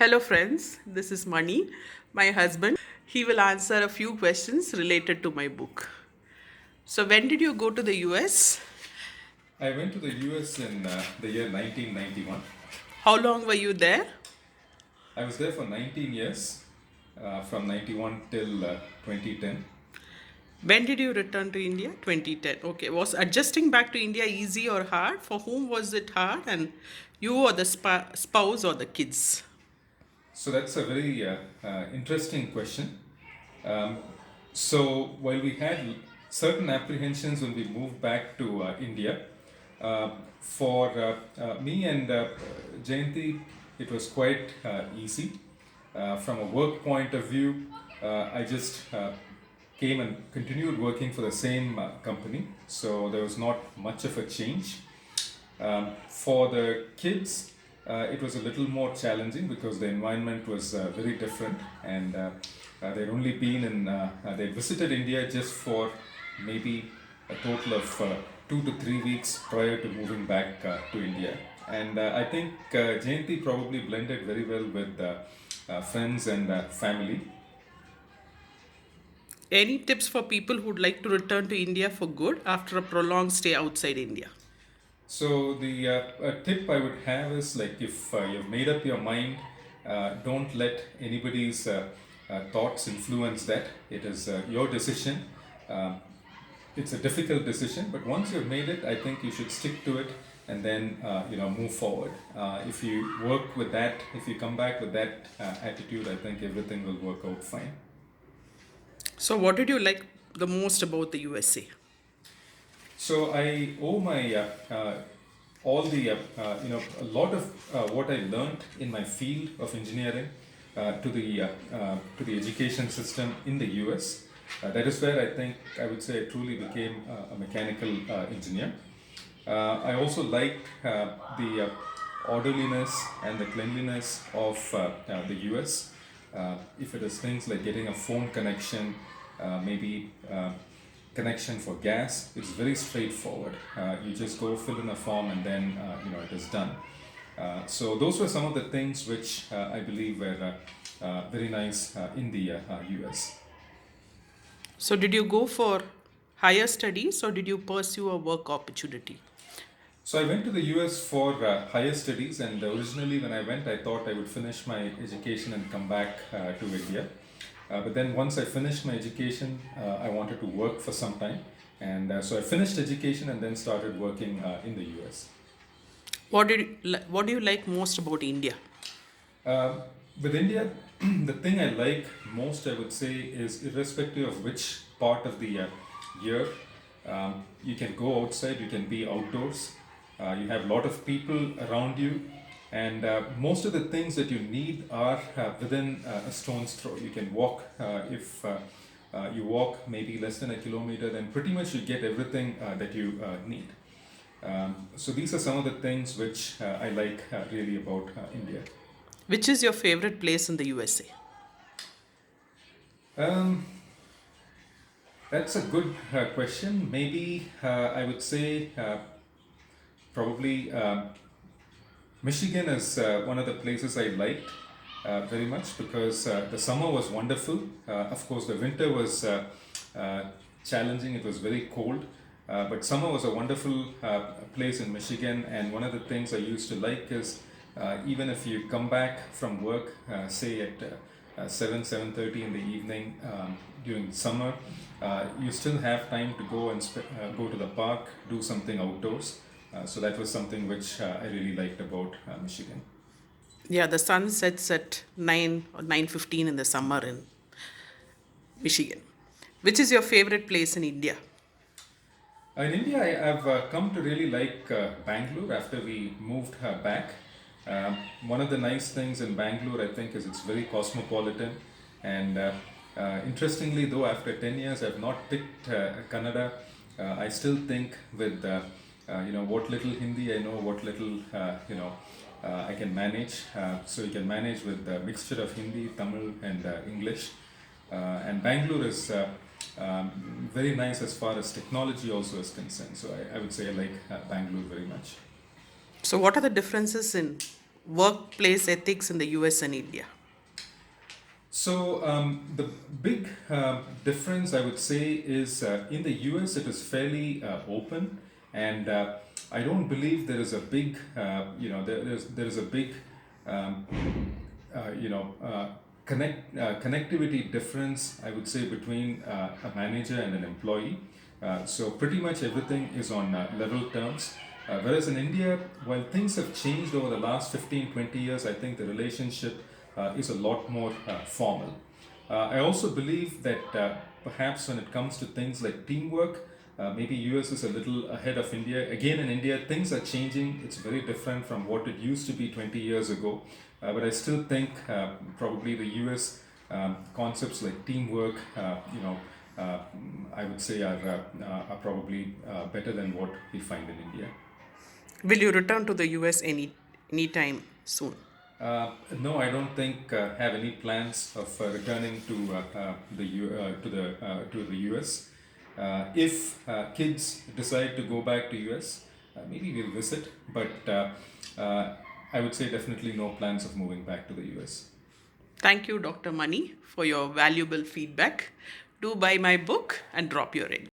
Hello, friends. This is Mani, my husband. He will answer a few questions related to my book. So, when did you go to the US? I went to the US in the year 1991. How long were you there? I was there for 19 years, from 91 till 2010. When did you return to India? 2010. Okay. Was adjusting back to India easy or hard? For whom was it hard? And you or the spouse or the kids? So that's a very interesting question. Um, so while we had certain apprehensions when we moved back to India, for me and Jayanti, it was quite easy. From a work point of view, I just came and continued working for the same company, so there was not much of a change. For the kids, it was a little more challenging because the environment was very different, and they'd only been in, they visited India just for maybe a total of 2 to 3 weeks prior to moving back to India. And I think Jayanti probably blended very well with friends and family. Any tips for people who'd like to return to India for good after a prolonged stay outside India? So the a tip I would have is like if you've made up your mind, don't let anybody's thoughts influence that. It is your decision. Um, it's a difficult decision, but once you've made it, I think you should stick to it and then move forward. If you work with that, if you come back with that attitude, I think everything will work out fine. So, what did you like the most about the USA? So I owe my all the a lot of what I learned in my field of engineering to the education system in the US. That is where I think I would say I truly became a mechanical engineer. I also liked the orderliness and the cleanliness of the US. If it is things like getting a phone connection, maybe connection for gas, it's very straightforward. You just go fill in a form and then it is done. So those were some of the things which I believe were very nice in the US. So, did you go for higher studies or did you pursue a work opportunity? So I went to the US for higher studies, and originally when I went, I thought I would finish my education and come back to India. But then once I finished my education, I wanted to work for some time, and so I finished education and then started working in the US. What do you like most about India? Uh, with India, the thing I like most, I would say, is irrespective of which part of the year, you can go outside, you can be outdoors, you have a lot of people around you, and most of the things that you need are within a stone's throw. You can walk, if you walk maybe less than a kilometer, then pretty much you get everything that you need. So these are some of the things which I like really about India. Which is your favorite place in the USA? Um, that's a good question. Maybe I would say probably Michigan is one of the places I liked very much because the summer was wonderful. Of course, the winter was uh, challenging, it was very cold. But summer was a wonderful place in Michigan, and one of the things I used to like is even if you come back from work, say at 7:30 in the evening during summer, you still have time to go and go to the park, do something outdoors. So that was something which I really liked about Michigan. Yeah, the sun sets at 9 or 9:15 in the summer in Michigan. Which is your favorite place in India? In India, I've come to really like Bangalore after we moved back. One of the nice things in Bangalore, I think, is it's very cosmopolitan. And interestingly, though, after 10 years, I've not picked Kannada. I still think with what little Hindi I know, what little I can manage. So you can manage with a mixture of Hindi, Tamil, and English. And Bangalore is very nice as far as technology also is concerned. So I would say I like Bangalore very much. So, what are the differences in workplace ethics in the US and India? So the big difference I would say is in the US it is fairly open, and I don't believe there is a big there is a big um, you know connectivity difference I would say between a manager and an employee. So pretty much everything is on level terms. Whereas in India, while things have changed over the last 15, 20 years, I think the relationship is a lot more formal. I also believe that perhaps when it comes to things like teamwork, maybe US is a little ahead of India. Again, in India, things are changing. It's very different from what it used to be 20 years ago. But I still think probably the US concepts like teamwork, I would say are probably better than what we find in India. Will you return to the US anytime soon? No, I don't think have any plans of returning to to the US. If kids decide to go back to US, maybe we'll visit. But I would say definitely no plans of moving back to the US. Thank you, Dr. Mani, for your valuable feedback. Do buy my book and drop your rate.